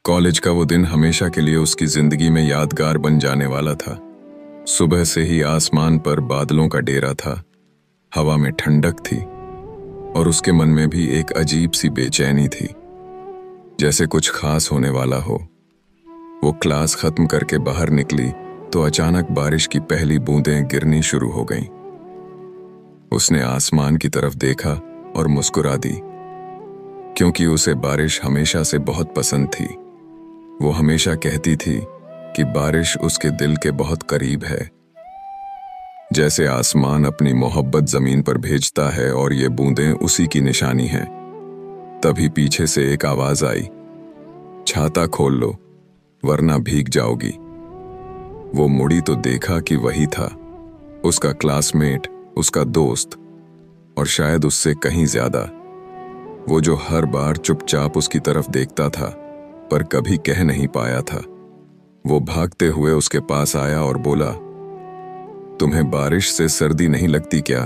College का वो दिन हमेशा के लिए उसकी जिंदगी में यादगार बन जाने वाला था। सुबह से ही आसमान पर बादलों का डेरा था, हवा में ठंडक थी और उसके मन में भी एक अजीब सी बेचैनी थी, जैसे कुछ खास होने वाला हो। वो क्लास खत्म करके बाहर निकली तो अचानक बारिश की पहली बूंदें गिरनी शुरू हो गईं। उसने आसमान की तरफ देखा और मुस्कुरा दी, क्योंकि उसे बारिश हमेशा से बहुत पसंद थी। वो हमेशा कहती थी कि बारिश उसके दिल के बहुत करीब है, जैसे आसमान अपनी मोहब्बत जमीन पर भेजता है और ये बूंदें उसी की निशानी हैं। तभी पीछे से एक आवाज आई, छाता खोल लो वरना भीग जाओगी। वो मुड़ी तो देखा कि वही था, उसका क्लासमेट, उसका दोस्त, और शायद उससे कहीं ज्यादा। वो जो हर बार चुपचाप उसकी तरफ देखता था पर कभी कह नहीं पाया था। वो भागते हुए उसके पास आया और बोला, तुम्हें बारिश से सर्दी नहीं लगती क्या?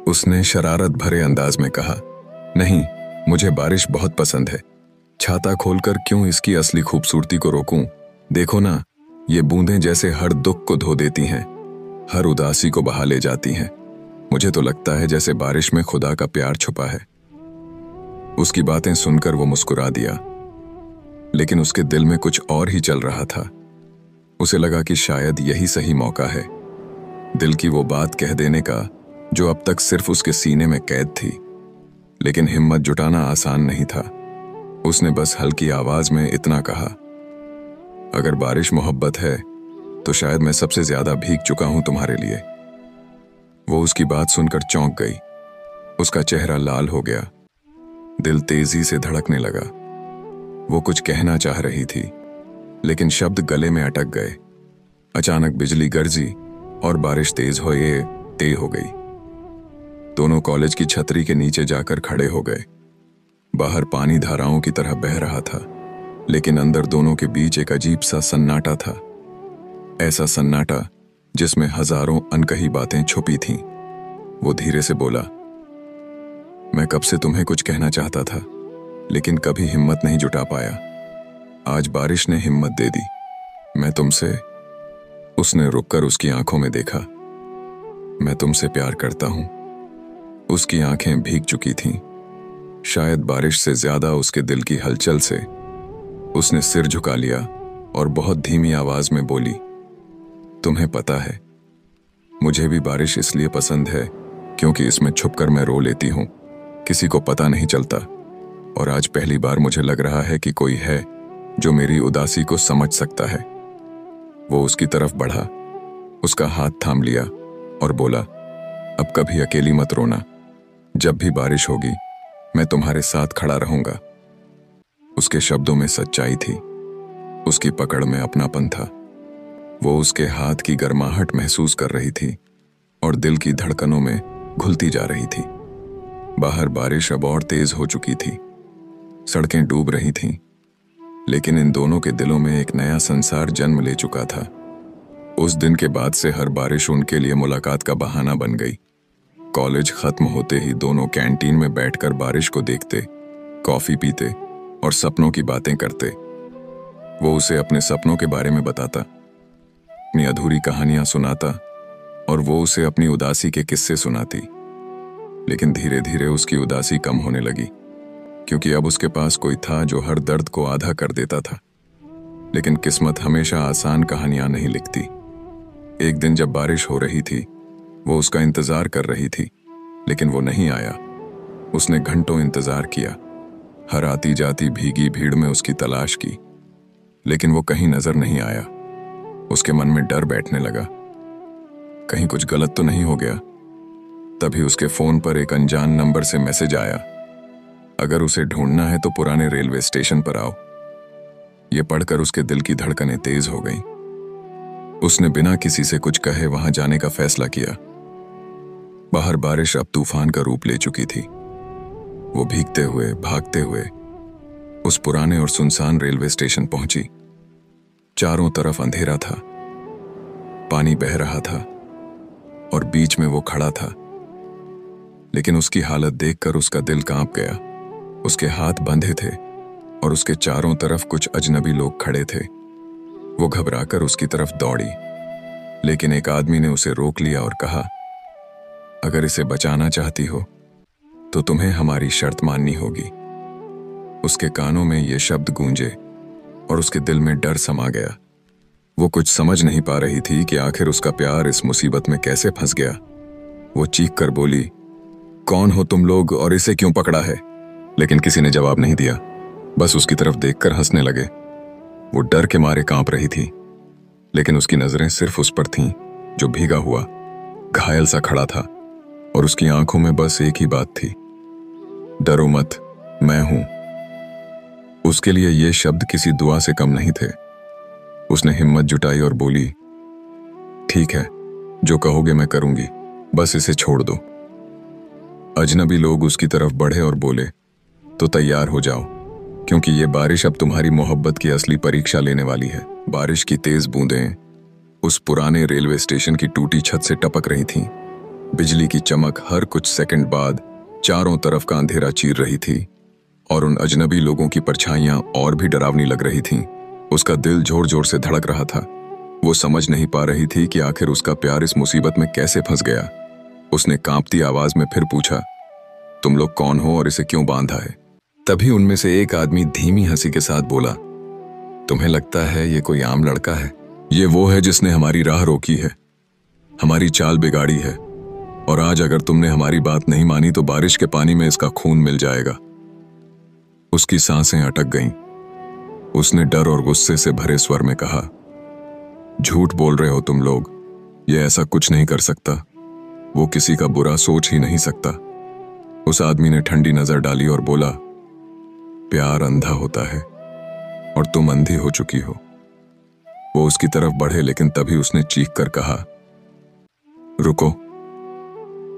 उसने शरारत भरे अंदाज में कहा, नहीं, मुझे बारिश बहुत पसंद है। छाता खोलकर क्यों इसकी असली खूबसूरती को रोकूं? देखो ना, ये बूंदें जैसे हर दुख को धो देती हैं, हर उदासी को बहा ले जाती हैं। मुझे तो लगता है जैसे बारिश में खुदा का प्यार छुपा है। उसकी बातें सुनकर वो मुस्कुरा दिया, लेकिन उसके दिल में कुछ और ही चल रहा था। उसे लगा कि शायद यही सही मौका है दिल की वो बात कह देने का जो अब तक सिर्फ उसके सीने में कैद थी। लेकिन हिम्मत जुटाना आसान नहीं था। उसने बस हल्की आवाज में इतना कहा, अगर बारिश मोहब्बत है तो शायद मैं सबसे ज्यादा भीग चुका हूं तुम्हारे लिए। वो उसकी बात सुनकर चौंक गई। उसका चेहरा लाल हो गया, दिल तेजी से धड़कने लगा। वो कुछ कहना चाह रही थी, लेकिन शब्द गले में अटक गए। अचानक बिजली गरजी और बारिश तेज हो गई। दोनों कॉलेज की छतरी के नीचे जाकर खड़े हो गए। बाहर पानी धाराओं की तरह बह रहा था, लेकिन अंदर दोनों के बीच एक अजीब सा सन्नाटा था। ऐसा सन्नाटा जिसमें हजारों अनकही बातें छुपी थीं। वो धीरे से बोला, मैं कब से तुम्हें कुछ कहना चाहता था, लेकिन कभी हिम्मत नहीं जुटा पाया। आज बारिश ने हिम्मत दे दी। मैं तुमसे। उसने रुककर उसकी आंखों में देखा। मैं तुमसे प्यार करता हूं। उसकी आंखें भीग चुकी थीं, शायद बारिश से ज्यादा उसके दिल की हलचल से। उसने सिर झुका लिया और बहुत धीमी आवाज में बोली, तुम्हें पता है, मुझे भी बारिश इसलिए पसंद है क्योंकि इसमें छुपकर मैं रो लेती हूं, किसी को पता नहीं चलता। और आज पहली बार मुझे लग रहा है कि कोई है जो मेरी उदासी को समझ सकता है। वो उसकी तरफ बढ़ा, उसका हाथ थाम लिया और बोला, अब कभी अकेली मत रोना। जब भी बारिश होगी मैं तुम्हारे साथ खड़ा रहूंगा। उसके शब्दों में सच्चाई थी, उसकी पकड़ में अपनापन था। वो उसके हाथ की गर्माहट महसूस कर रही थी और दिल की धड़कनों में घुलती जा रही थी। बाहर बारिश अब और तेज हो चुकी थी, सड़कें डूब रही थीं, लेकिन इन दोनों के दिलों में एक नया संसार जन्म ले चुका था। उस दिन के बाद से हर बारिश उनके लिए मुलाकात का बहाना बन गई। कॉलेज खत्म होते ही दोनों कैंटीन में बैठकर बारिश को देखते, कॉफी पीते और सपनों की बातें करते। वो उसे अपने सपनों के बारे में बताता, अपनी अधूरी कहानियां सुनाता और वो उसे अपनी उदासी के किस्से सुनाती। लेकिन धीरे धीरे उसकी उदासी कम होने लगी, क्योंकि अब उसके पास कोई था जो हर दर्द को आधा कर देता था। लेकिन किस्मत हमेशा आसान कहानियां नहीं लिखती। एक दिन जब बारिश हो रही थी, वो उसका इंतजार कर रही थी, लेकिन वो नहीं आया। उसने घंटों इंतजार किया, हर आती जाती भीगी भीड़ में उसकी तलाश की, लेकिन वो कहीं नजर नहीं आया। उसके मन में डर बैठने लगा, कहीं कुछ गलत तो नहीं हो गया। तभी उसके फोन पर एक अनजान नंबर से मैसेज आया, अगर उसे ढूंढना है तो पुराने रेलवे स्टेशन पर आओ। यह पढ़कर उसके दिल की धड़कनें तेज हो गईं। उसने बिना किसी से कुछ कहे वहां जाने का फैसला किया। बाहर बारिश अब तूफान का रूप ले चुकी थी। वो भीगते हुए, भागते हुए उस पुराने और सुनसान रेलवे स्टेशन पहुंची। चारों तरफ अंधेरा था, पानी बह रहा था और बीच में वो खड़ा था। लेकिन उसकी हालत देखकर उसका दिल कांप गया। उसके हाथ बंधे थे, और उसके चारों तरफ कुछ अजनबी लोग खड़े थे। वो घबराकर उसकी तरफ दौड़ी, लेकिन एक आदमी ने उसे रोक लिया और कहा, अगर इसे बचाना चाहती हो तो तुम्हें हमारी शर्त माननी होगी। उसके कानों में ये शब्द गूंजे और उसके दिल में डर समा गया। वो कुछ समझ नहीं पा रही थी कि आखिर उसका प्यार इस मुसीबत में कैसे फंस गया। वो चीख कर बोली, कौन हो तुम लोग और इसे क्यों पकड़ा है? लेकिन किसी ने जवाब नहीं दिया, बस उसकी तरफ देखकर हंसने लगे। वो डर के मारे कांप रही थी, लेकिन उसकी नजरें सिर्फ उस पर थीं जो भीगा हुआ, घायल सा खड़ा था, और उसकी आंखों में बस एक ही बात थी, डरो मत, मैं हूं। उसके लिए ये शब्द किसी दुआ से कम नहीं थे। उसने हिम्मत जुटाई और बोली, ठीक है, जो कहोगे मैं करूंगी, बस इसे छोड़ दो। अजनबी लोग उसकी तरफ बढ़े और बोले, तो तैयार हो जाओ, क्योंकि ये बारिश अब तुम्हारी मोहब्बत की असली परीक्षा लेने वाली है। बारिश की तेज बूंदें उस पुराने रेलवे स्टेशन की टूटी छत से टपक रही थीं। बिजली की चमक हर कुछ सेकंड बाद चारों तरफ का अंधेरा चीर रही थी, और उन अजनबी लोगों की परछाइयां और भी डरावनी लग रही थीं। उसका दिल जोर जोर से धड़क रहा था। वो समझ नहीं पा रही थी कि आखिर उसका प्यार इस मुसीबत में कैसे फंस गया। उसने कांपती आवाज में फिर पूछा, तुम लोग कौन हो और इसे क्यों बांधा है? तभी उनमें से एक आदमी धीमी हंसी के साथ बोला, तुम्हें लगता है ये कोई आम लड़का है? ये वो है जिसने हमारी राह रोकी है, हमारी चाल बिगाड़ी है, और आज अगर तुमने हमारी बात नहीं मानी तो बारिश के पानी में इसका खून मिल जाएगा। उसकी सांसें अटक गईं। उसने डर और गुस्से से भरे स्वर में कहा, झूठ बोल रहे हो तुम लोग, ये ऐसा कुछ नहीं कर सकता, वो किसी का बुरा सोच ही नहीं सकता। उस आदमी ने ठंडी नजर डाली और बोला, प्यार अंधा होता है और तुम अंधी हो चुकी हो। वो उसकी तरफ बढ़े, लेकिन तभी उसने चीख कर कहा, रुको,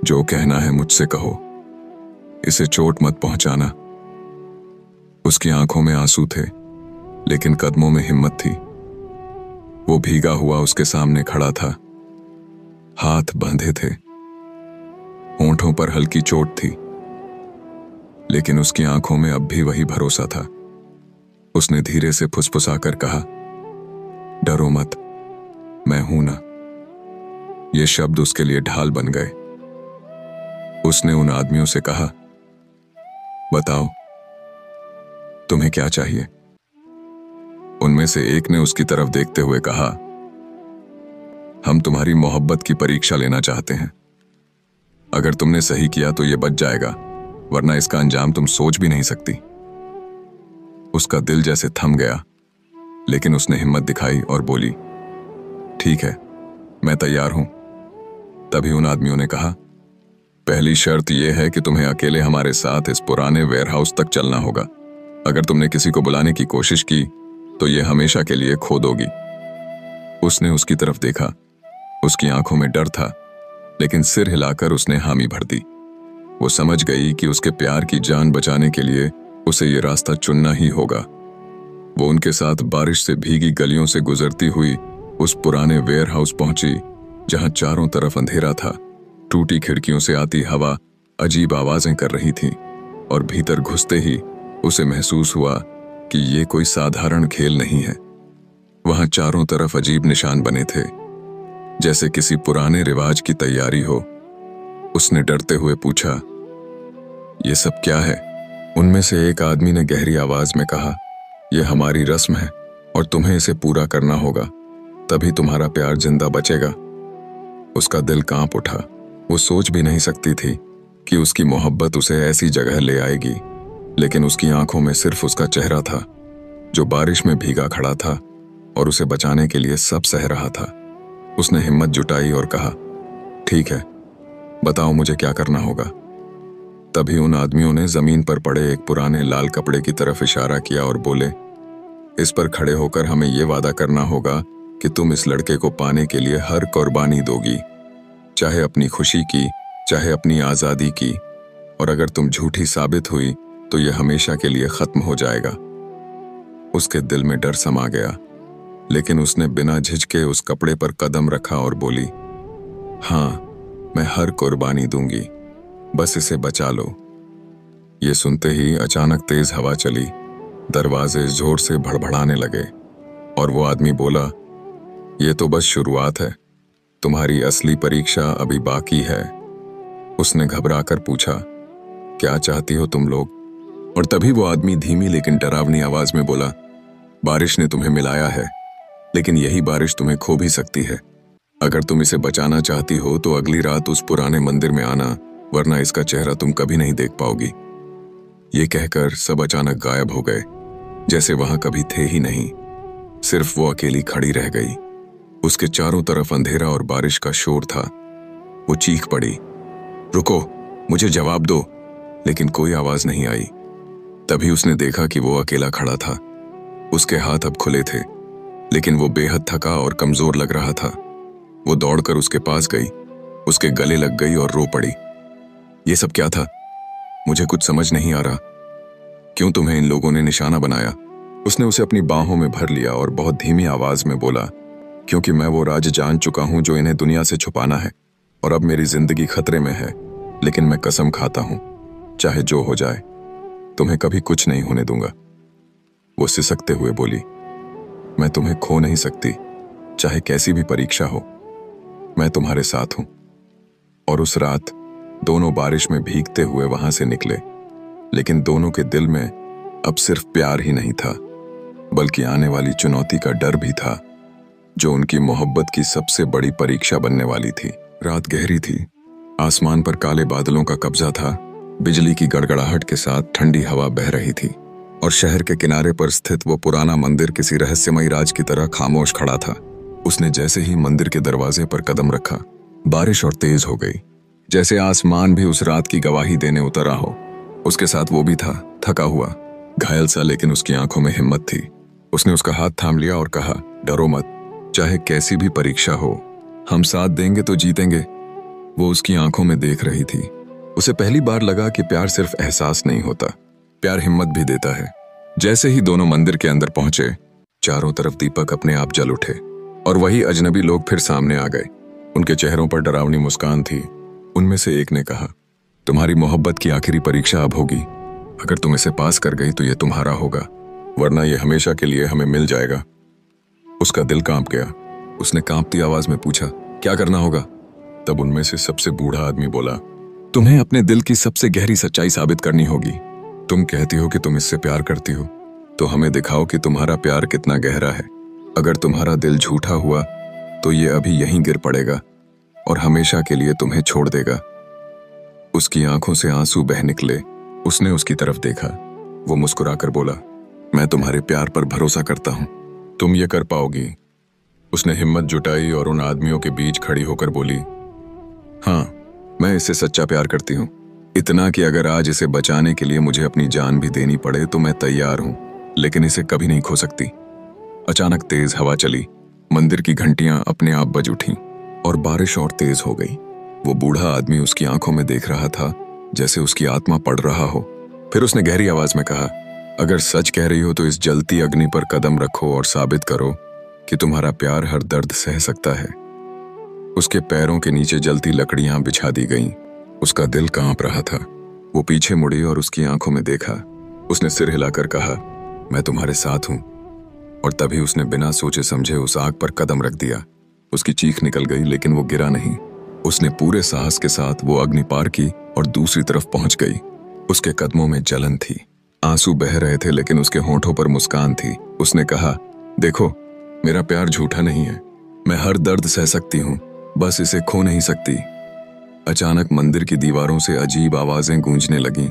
जो कहना है मुझसे कहो, इसे चोट मत पहुंचाना। उसकी आंखों में आंसू थे, लेकिन कदमों में हिम्मत थी। वो भीगा हुआ उसके सामने खड़ा था, हाथ बंधे थे, होंठों पर हल्की चोट थी, लेकिन उसकी आंखों में अब भी वही भरोसा था। उसने धीरे से फुसफुसाकर कहा, डरो मत, मैं हूं ना। ये शब्द उसके लिए ढाल बन गए। उसने उन आदमियों से कहा, बताओ, तुम्हें क्या चाहिए? उनमें से एक ने उसकी तरफ देखते हुए कहा, हम तुम्हारी मोहब्बत की परीक्षा लेना चाहते हैं। अगर तुमने सही किया तो ये बच जाएगा, वरना इसका अंजाम तुम सोच भी नहीं सकती। उसका दिल जैसे थम गया, लेकिन उसने हिम्मत दिखाई और बोली, ठीक है, मैं तैयार हूं। तभी उन आदमियों ने कहा, पहली शर्त यह है कि तुम्हें अकेले हमारे साथ इस पुराने वेयरहाउस तक चलना होगा। अगर तुमने किसी को बुलाने की कोशिश की तो यह हमेशा के लिए खो दोगी। उसने उसकी तरफ देखा। उसकी आंखों में डर था, लेकिन सिर हिलाकर उसने हामी भर दी। वो समझ गई कि उसके प्यार की जान बचाने के लिए उसे ये रास्ता चुनना ही होगा। वो उनके साथ बारिश से भीगी गलियों से गुजरती हुई उस पुराने वेयरहाउस पहुंची, जहां चारों तरफ अंधेरा था। टूटी खिड़कियों से आती हवा अजीब आवाजें कर रही थी, और भीतर घुसते ही उसे महसूस हुआ कि ये कोई साधारण खेल नहीं है। वहां चारों तरफ अजीब निशान बने थे, जैसे किसी पुराने रिवाज की तैयारी हो। उसने डरते हुए पूछा, ये सब क्या है? उनमें से एक आदमी ने गहरी आवाज में कहा, यह हमारी रस्म है और तुम्हें इसे पूरा करना होगा, तभी तुम्हारा प्यार जिंदा बचेगा। उसका दिल कांप उठा। वो सोच भी नहीं सकती थी कि उसकी मोहब्बत उसे ऐसी जगह ले आएगी, लेकिन उसकी आंखों में सिर्फ उसका चेहरा था, जो बारिश में भीगा खड़ा था और उसे बचाने के लिए सब सह रहा था। उसने हिम्मत जुटाई और कहा, ठीक है, बताओ मुझे क्या करना होगा। तभी उन आदमियों ने जमीन पर पड़े एक पुराने लाल कपड़े की तरफ इशारा किया और बोले, इस पर खड़े होकर हमें यह वादा करना होगा कि तुम इस लड़के को पाने के लिए हर कुर्बानी दोगी, चाहे अपनी खुशी की, चाहे अपनी आजादी की, और अगर तुम झूठी साबित हुई तो यह हमेशा के लिए खत्म हो जाएगा। उसके दिल में डर समा गया, लेकिन उसने बिना झिझके उस कपड़े पर कदम रखा और बोली, हाँ, मैं हर कुर्बानी दूंगी, बस इसे बचा लो। ये सुनते ही अचानक तेज हवा चली दरवाजे जोर से भड़बड़ाने लगे और वो आदमी बोला, ये तो बस शुरुआत है, तुम्हारी असली परीक्षा अभी बाकी है। उसने घबराकर पूछा, क्या चाहती हो तुम लोग? और तभी वो आदमी धीमी लेकिन डरावनी आवाज में बोला, बारिश ने तुम्हें मिलाया है, लेकिन यही बारिश तुम्हें खो भी सकती है। अगर तुम इसे बचाना चाहती हो तो अगली रात उस पुराने मंदिर में आना, वरना इसका चेहरा तुम कभी नहीं देख पाओगी। ये कहकर सब अचानक गायब हो गए, जैसे वहां कभी थे ही नहीं। सिर्फ वो अकेली खड़ी रह गई। उसके चारों तरफ अंधेरा और बारिश का शोर था। वो चीख पड़ी, रुको, मुझे जवाब दो, लेकिन कोई आवाज नहीं आई। तभी उसने देखा कि वो अकेला खड़ा था। उसके हाथ अब खुले थे, लेकिन वो बेहद थका और कमजोर लग रहा था। वो दौड़कर उसके पास गई, उसके गले लग गई और रो पड़ी। ये सब क्या था? मुझे कुछ समझ नहीं आ रहा। क्यों तुम्हें इन लोगों ने निशाना बनाया? उसने उसे अपनी बाहों में भर लिया और बहुत धीमी आवाज में बोला, क्योंकि मैं वो राज जान चुका हूं जो इन्हें दुनिया से छुपाना है, और अब मेरी जिंदगी खतरे में है। लेकिन मैं कसम खाता हूं, चाहे जो हो जाए, तुम्हें कभी कुछ नहीं होने दूंगा। वो सिसकते हुए बोली, मैं तुम्हें खो नहीं सकती, चाहे कैसी भी परीक्षा हो। मैं तुम्हारे साथ हूं। और उस रात दोनों बारिश में भीगते हुए वहां से निकले, लेकिन दोनों के दिल में अब सिर्फ प्यार ही नहीं था, बल्कि आने वाली चुनौती का डर भी था, जो उनकी मोहब्बत की सबसे बड़ी परीक्षा बनने वाली थी। रात गहरी थी, आसमान पर काले बादलों का कब्जा था, बिजली की गड़गड़ाहट के साथ ठंडी हवा बह रही थी, और शहर के किनारे पर स्थित वो पुराना मंदिर किसी रहस्यमयी राज की तरह खामोश खड़ा था। उसने जैसे ही मंदिर के दरवाजे पर कदम रखा, बारिश और तेज हो गई, जैसे आसमान भी उस रात की गवाही देने उतरा हो। उसके साथ वो भी था, थका हुआ, घायल सा, लेकिन उसकी आंखों में हिम्मत थी। उसने उसका हाथ थाम लिया और कहा, डरो मत, चाहे कैसी भी परीक्षा हो, हम साथ देंगे तो जीतेंगे। वो उसकी आंखों में देख रही थी। उसे पहली बार लगा कि प्यार सिर्फ एहसास नहीं होता, प्यार हिम्मत भी देता है। जैसे ही दोनों मंदिर के अंदर पहुंचे, चारों तरफ दीपक अपने आप जल उठे, और वही अजनबी लोग फिर सामने आ गए। उनके चेहरों पर डरावनी मुस्कान थी। उनमें से एक ने कहा, तुम्हारी मोहब्बत की आखिरी परीक्षा अब होगी। अगर तुम इसे पास कर गई तो ये तुम्हारा होगा, वरना ये हमेशा के लिए हमें मिल जाएगा। उसका दिल कांप गया। उसने कांपती आवाज में पूछा, क्या करना होगा? तब उनमें से सबसे बूढ़ा आदमी बोला, तुम्हें अपने दिल की सबसे गहरी सच्चाई साबित करनी होगी। तुम कहती हो कि तुम इससे प्यार करती हो, तो हमें दिखाओ कि तुम्हारा प्यार कितना गहरा है। अगर तुम्हारा दिल झूठा हुआ तो ये अभी यहीं गिर पड़ेगा और हमेशा के लिए तुम्हें छोड़ देगा। उसकी आंखों से आंसू बह निकले। उसने उसकी तरफ देखा। वो मुस्कुराकर बोला, मैं तुम्हारे प्यार पर भरोसा करता हूं, तुम ये कर पाओगी। उसने हिम्मत जुटाई और उन आदमियों के बीच खड़ी होकर बोली, हाँ, मैं इससे सच्चा प्यार करती हूँ, इतना कि अगर आज इसे बचाने के लिए मुझे अपनी जान भी देनी पड़े तो मैं तैयार हूं, लेकिन इसे कभी नहीं खो सकती। अचानक तेज हवा चली, मंदिर की घंटियां अपने आप बज उठीं और बारिश और तेज हो गई। वो बूढ़ा आदमी उसकी आंखों में देख रहा था, जैसे उसकी आत्मा पढ़ रहा हो। फिर उसने गहरी आवाज में कहा, अगर सच कह रही हो तो इस जलती अग्नि पर कदम रखो और साबित करो कि तुम्हारा प्यार हर दर्द सह सकता है। उसके पैरों के नीचे जलती लकड़ियां बिछा दी गईं। उसका दिल कांप रहा था। वो पीछे मुड़ी और उसकी आंखों में देखा। उसने सिर हिलाकर कहा, मैं तुम्हारे साथ हूं। और तभी उसने बिना सोचे समझे उस आग पर कदम रख दिया। उसकी चीख निकल गई, लेकिन वो गिरा नहीं। उसने पूरे साहस के साथ वो अग्नि पार की और दूसरी तरफ पहुंच गई। उसके कदमों में जलन थी, आंसू बह रहे थे, लेकिन उसके होठों पर मुस्कान थी। उसने कहा, देखो, मेरा प्यार झूठा नहीं है, मैं हर दर्द सह सकती हूँ, बस इसे खो नहीं सकती। अचानक मंदिर की दीवारों से अजीब आवाजें गूंजने लगीं,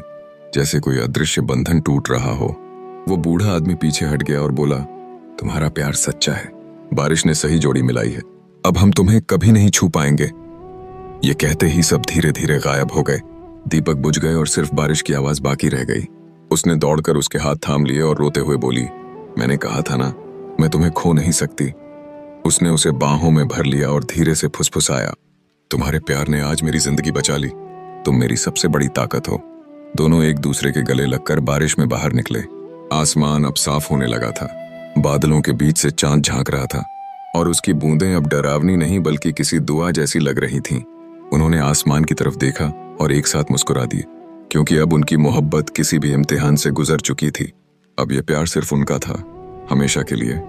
जैसे कोई अदृश्य बंधन टूट रहा हो। वो बूढ़ा आदमी पीछे हट गया और बोला, तुम्हारा प्यार सच्चा है, बारिश ने सही जोड़ी मिलाई है, अब हम तुम्हें कभी नहीं छू पाएंगे। ये कहते ही सब धीरे धीरे गायब हो गए। दीपक बुझ गए और सिर्फ बारिश की आवाज बाकी रह गई। उसने दौड़कर उसके हाथ थाम लिए और रोते हुए बोली, मैंने कहा था ना, मैं तुम्हें खो नहीं सकती। उसने उसे बाहों में भर लिया और धीरे से फुसफुसाया, तुम्हारे प्यार ने आज मेरी जिंदगी बचा ली, तुम मेरी सबसे बड़ी ताकत हो। दोनों एक दूसरे के गले लगकर बारिश में बाहर निकले। आसमान अब साफ होने लगा था। बादलों के बीच से चांद झांक रहा था और उसकी बूंदें अब डरावनी नहीं बल्कि किसी दुआ जैसी लग रही थीं। उन्होंने आसमान की तरफ देखा और एक साथ मुस्कुरा दिए, क्योंकि अब उनकी मोहब्बत किसी भी इम्तिहान से गुजर चुकी थी। अब ये प्यार सिर्फ उनका था, हमेशा के लिए।